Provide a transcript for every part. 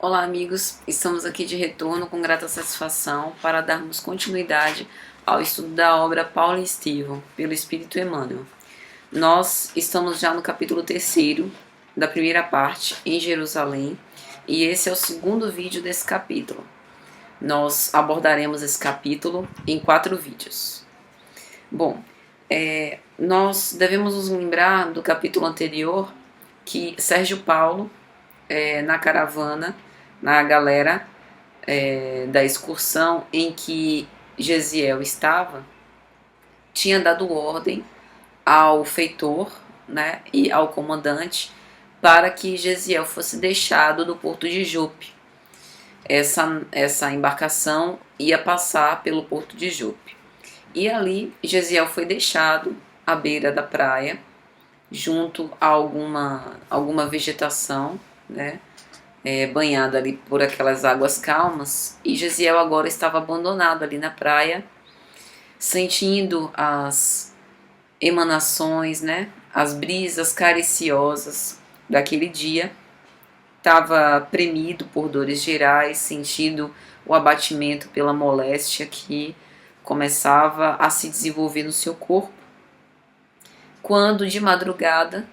Olá, amigos. Estamos aqui de retorno com grata satisfação para darmos continuidade ao estudo da obra Paulo e Estevão, pelo Espírito Emmanuel. Nós estamos já no capítulo 3º da primeira parte, em Jerusalém, e esse é o segundo vídeo desse capítulo. Nós abordaremos esse capítulo em 4 vídeos. Bom, nós devemos nos lembrar do capítulo anterior que Sérgio Paulo, na caravana, na galera da excursão em que Gesiel estava, tinha dado ordem ao feitor, né, e ao comandante para que Gesiel fosse deixado do porto de Jope. Essa embarcação ia passar pelo porto de Jope. E ali Gesiel foi deixado à beira da praia, junto a alguma vegetação, né, banhado ali por aquelas águas calmas, e Gesiel agora estava abandonado ali na praia, sentindo as emanações, né, as brisas cariciosas daquele dia. Estava premido por dores gerais, sentindo o abatimento pela moléstia que começava a se desenvolver no seu corpo, quando de madrugada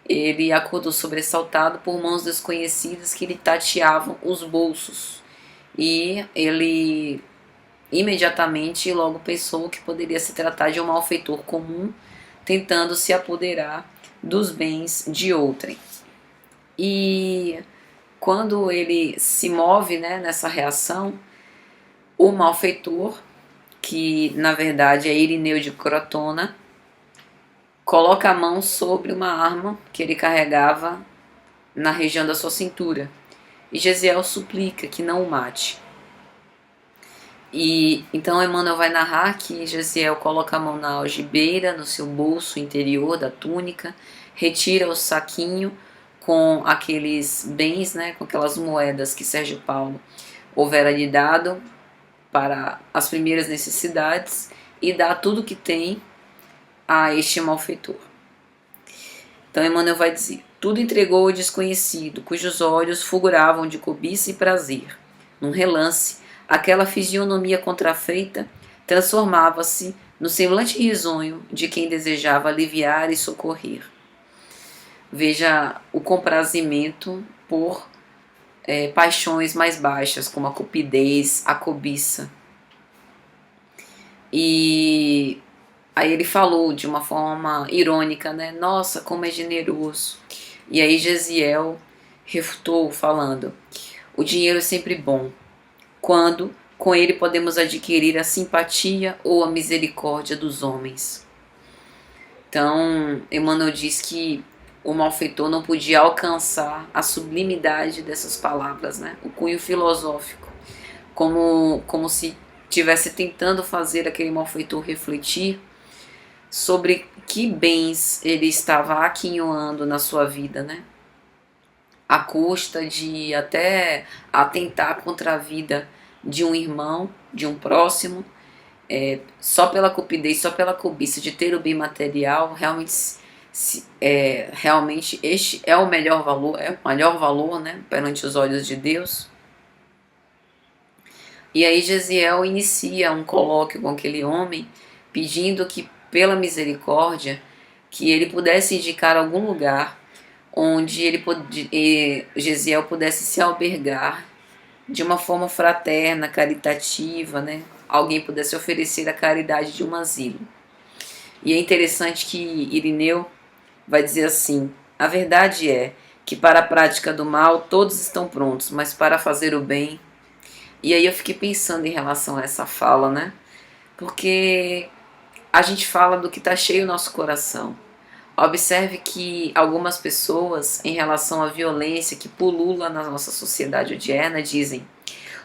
ele acordou sobressaltado por mãos desconhecidas que lhe tateavam os bolsos. E ele imediatamente logo pensou que poderia se tratar de um malfeitor comum, tentando se apoderar dos bens de outrem. E quando ele se move, né, nessa reação, o malfeitor, que na verdade é Irineu de Crotona, coloca a mão sobre uma arma que ele carregava na região da sua cintura, e Gesiel suplica que não o mate. E então Emmanuel vai narrar que Gesiel coloca a mão na algibeira, no seu bolso interior da túnica, retira o saquinho com aqueles bens, né, com aquelas moedas que Sérgio Paulo houvera lhe dado para as primeiras necessidades, e dá tudo que tem a este malfeitor. Então Emmanuel vai dizer: tudo entregou ao desconhecido, cujos olhos fulguravam de cobiça e prazer. Num relance, aquela fisionomia contrafeita transformava-se no semblante risonho de quem desejava aliviar e socorrer. Veja o comprazimento por paixões mais baixas, como a cupidez, a cobiça. E aí ele falou de uma forma irônica, né? Nossa, como é generoso. E aí Gesiel refutou falando: o dinheiro é sempre bom, quando com ele podemos adquirir a simpatia ou a misericórdia dos homens. Então, Emmanuel diz que o malfeitor não podia alcançar a sublimidade dessas palavras, né? O cunho filosófico, como se estivesse tentando fazer aquele malfeitor refletir sobre que bens ele estava aquinhoando na sua vida, né? À custa de até atentar contra a vida de um irmão, de um próximo, só pela cupidez, só pela cobiça de ter o bem material. Realmente este é o melhor valor, né, perante os olhos de Deus. E aí Gesiel inicia um colóquio com aquele homem, pedindo que, pela misericórdia, que ele pudesse indicar algum lugar onde Gesiel pudesse se albergar de uma forma fraterna, caritativa, né? Alguém pudesse oferecer a caridade de um asilo. E é interessante que Irineu vai dizer assim: a verdade é que para a prática do mal todos estão prontos, mas para fazer o bem. E aí eu fiquei pensando em relação a essa fala, né? Porque a gente fala do que está cheio no nosso coração. Observe que algumas pessoas, em relação à violência que pulula na nossa sociedade odierna, dizem: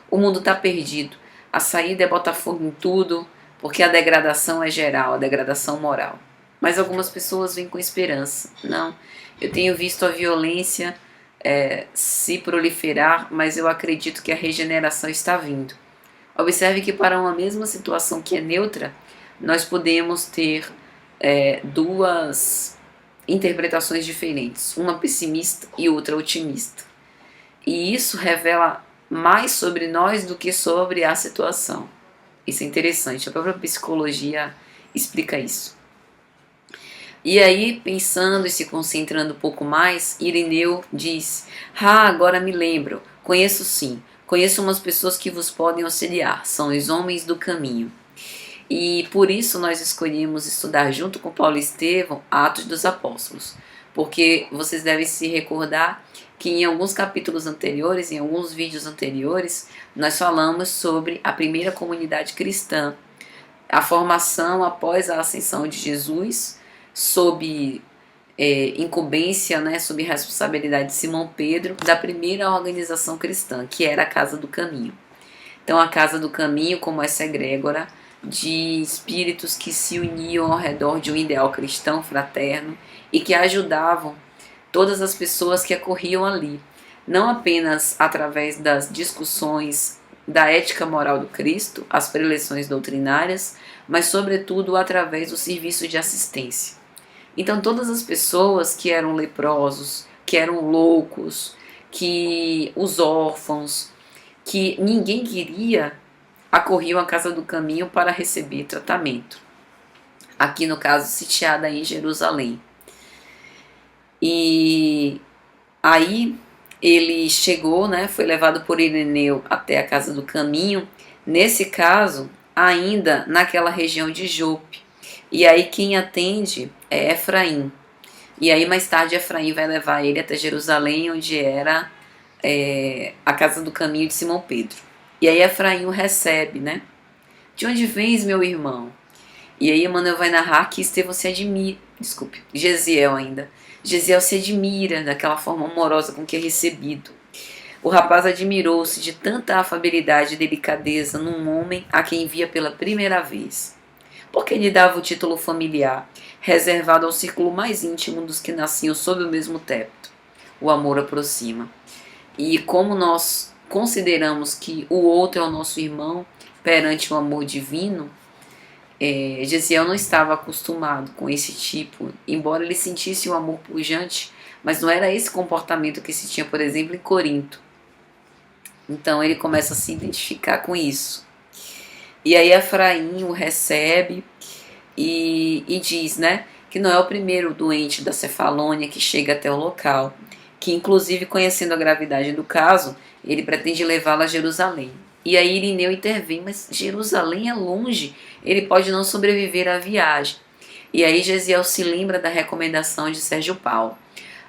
o mundo está perdido, a saída é botar fogo em tudo, porque a degradação é geral, a degradação moral. Mas algumas pessoas vêm com esperança. Não, eu tenho visto a violência se proliferar, mas eu acredito que a regeneração está vindo. Observe que para uma mesma situação que é neutra, nós podemos ter duas interpretações diferentes, uma pessimista e outra otimista. E isso revela mais sobre nós do que sobre a situação. Isso é interessante, a própria psicologia explica isso. E aí, pensando e se concentrando um pouco mais, Irineu diz: agora me lembro, conheço sim, conheço umas pessoas que vos podem auxiliar, são os homens do caminho. E por isso nós escolhemos estudar junto com Paulo e Estevão Atos dos Apóstolos, porque vocês devem se recordar que em alguns capítulos anteriores, em alguns vídeos anteriores, nós falamos sobre a primeira comunidade cristã, a formação após a ascensão de Jesus, sob incumbência, né, sob responsabilidade de Simão Pedro, da primeira organização cristã, que era a Casa do Caminho. Então a Casa do Caminho, como essa egrégora de espíritos que se uniam ao redor de um ideal cristão fraterno e que ajudavam todas as pessoas que acorriam ali, não apenas através das discussões da ética moral do Cristo, as preleções doutrinárias, mas sobretudo através do serviço de assistência. Então todas as pessoas que eram leprosos, que eram loucos, que os órfãos, que ninguém queria, acorriam à Casa do Caminho para receber tratamento. Aqui no caso sitiada em Jerusalém. E aí ele chegou, né, foi levado por Irineu até a Casa do Caminho, nesse caso ainda naquela região de Jope. E aí quem atende é Efraim. E aí mais tarde Efraim vai levar ele até Jerusalém, onde era a Casa do Caminho de Simão Pedro. E aí Efraim o recebe, né? De onde vens, meu irmão? E aí Emmanuel vai narrar que Estevão se admira, Gesiel ainda. Gesiel se admira daquela forma amorosa com que é recebido. O rapaz admirou-se de tanta afabilidade e delicadeza num homem a quem via pela primeira vez. Porque lhe dava o título familiar, reservado ao círculo mais íntimo dos que nasciam sob o mesmo teto. O amor aproxima. E como nós consideramos que o outro é o nosso irmão perante o amor divino, Gesiel não estava acostumado com esse tipo, embora ele sentisse o amor pujante, mas não era esse comportamento que se tinha, por exemplo, em Corinto. Então ele começa a se identificar com isso. E aí Efraim o recebe e diz, né, que não é o primeiro doente da Cefalônia que chega até o local, que inclusive conhecendo a gravidade do caso, ele pretende levá-la a Jerusalém. E aí Irineu intervém, mas Jerusalém é longe, ele pode não sobreviver à viagem. E aí Gesiel se lembra da recomendação de Sérgio Paulo.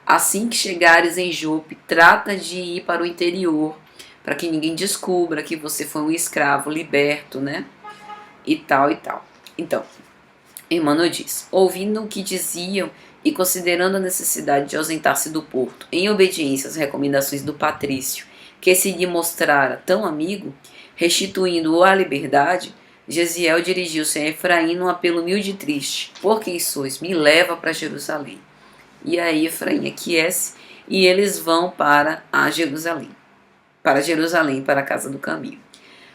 Assim que chegares em Jope, trata de ir para o interior, para que ninguém descubra que você foi um escravo liberto, né? E tal e tal. Então, Emmanuel diz: ouvindo o que diziam e considerando a necessidade de ausentar-se do porto, em obediência às recomendações do patrício, que se lhe mostrara tão amigo, restituindo-o à liberdade, Gesiel dirigiu-se a Efraim num apelo humilde e triste: por quem sois? Me leva para Jerusalém. E aí Efraim aquece e eles vão para Jerusalém, para a Casa do Caminho.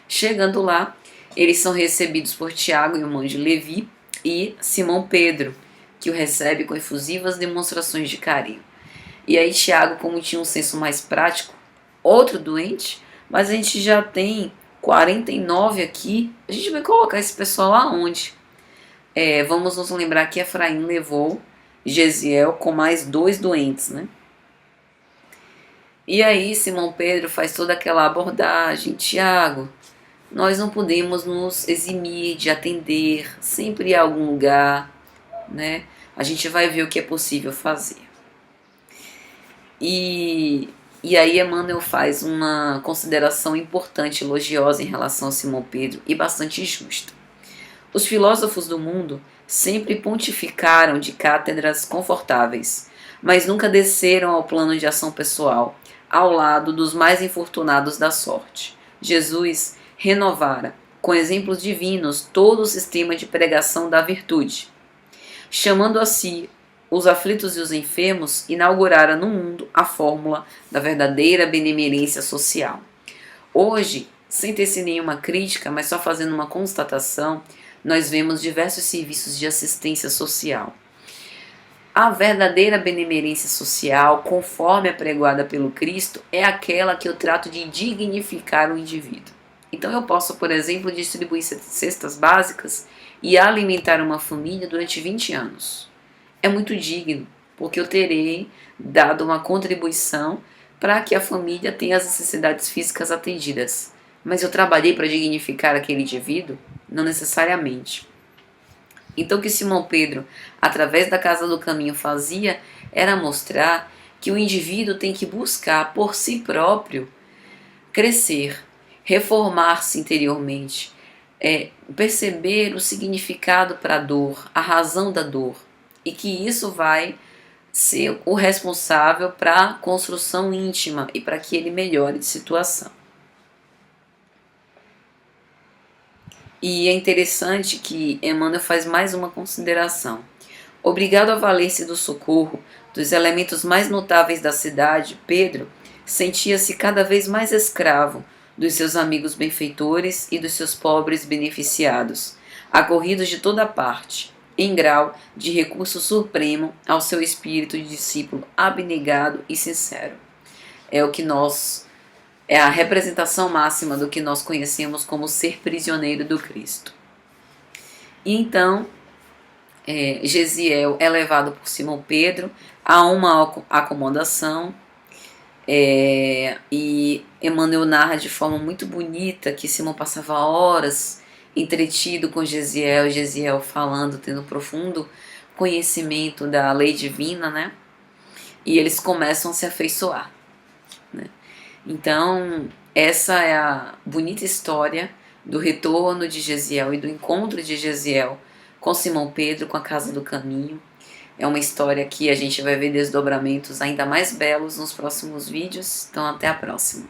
Chegando lá, eles são recebidos por Tiago, irmão de Levi, e Simão Pedro, que o recebe com efusivas demonstrações de carinho. E aí Tiago, como tinha um senso mais prático, outro doente, mas a gente já tem 49 aqui, a gente vai colocar esse pessoal aonde? Vamos nos lembrar que Efraim levou Gesiel com mais 2 doentes, né? E aí Simão Pedro faz toda aquela abordagem: Tiago, nós não podemos nos eximir de atender, sempre em algum lugar, né? A gente vai ver o que é possível fazer. E aí Emmanuel faz uma consideração importante, elogiosa em relação a Simão Pedro e bastante justa. Os filósofos do mundo sempre pontificaram de cátedras confortáveis, mas nunca desceram ao plano de ação pessoal, ao lado dos mais infortunados da sorte. Jesus renovara, com exemplos divinos, todo o sistema de pregação da virtude. Chamando a si os aflitos e os enfermos, inaugurara no mundo a fórmula da verdadeira benemerência social. Hoje, sem tecer nenhuma crítica, mas só fazendo uma constatação, nós vemos diversos serviços de assistência social. A verdadeira benemerência social, conforme apregoada pelo Cristo, é aquela que eu trato de dignificar o indivíduo. Então eu posso, por exemplo, distribuir cestas básicas e alimentar uma família durante 20 anos. É muito digno, porque eu terei dado uma contribuição para que a família tenha as necessidades físicas atendidas. Mas eu trabalhei para dignificar aquele indivíduo? Não necessariamente. Então o que Simão Pedro, através da Casa do Caminho, fazia era mostrar que o indivíduo tem que buscar por si próprio crescer, reformar-se interiormente, perceber o significado para a dor, a razão da dor, e que isso vai ser o responsável para a construção íntima e para que ele melhore de situação. E é interessante que Emmanuel faz mais uma consideração. Obrigado a valer-se do socorro dos elementos mais notáveis da cidade, Pedro sentia-se cada vez mais escravo dos seus amigos benfeitores e dos seus pobres beneficiados, acorridos de toda parte, em grau de recurso supremo ao seu espírito de discípulo abnegado e sincero. É a representação máxima do que nós conhecemos como ser prisioneiro do Cristo. E então, Gesiel é levado por Simão Pedro a uma acomodação, e Emmanuel narra de forma muito bonita que Simão passava horas entretido com Gesiel falando, tendo profundo conhecimento da lei divina, né? E eles começam a se afeiçoar, né? Então, essa é a bonita história do retorno de Gesiel e do encontro de Gesiel com Simão Pedro, com a Casa do Caminho. É uma história que a gente vai ver desdobramentos ainda mais belos nos próximos vídeos. Então, até a próxima.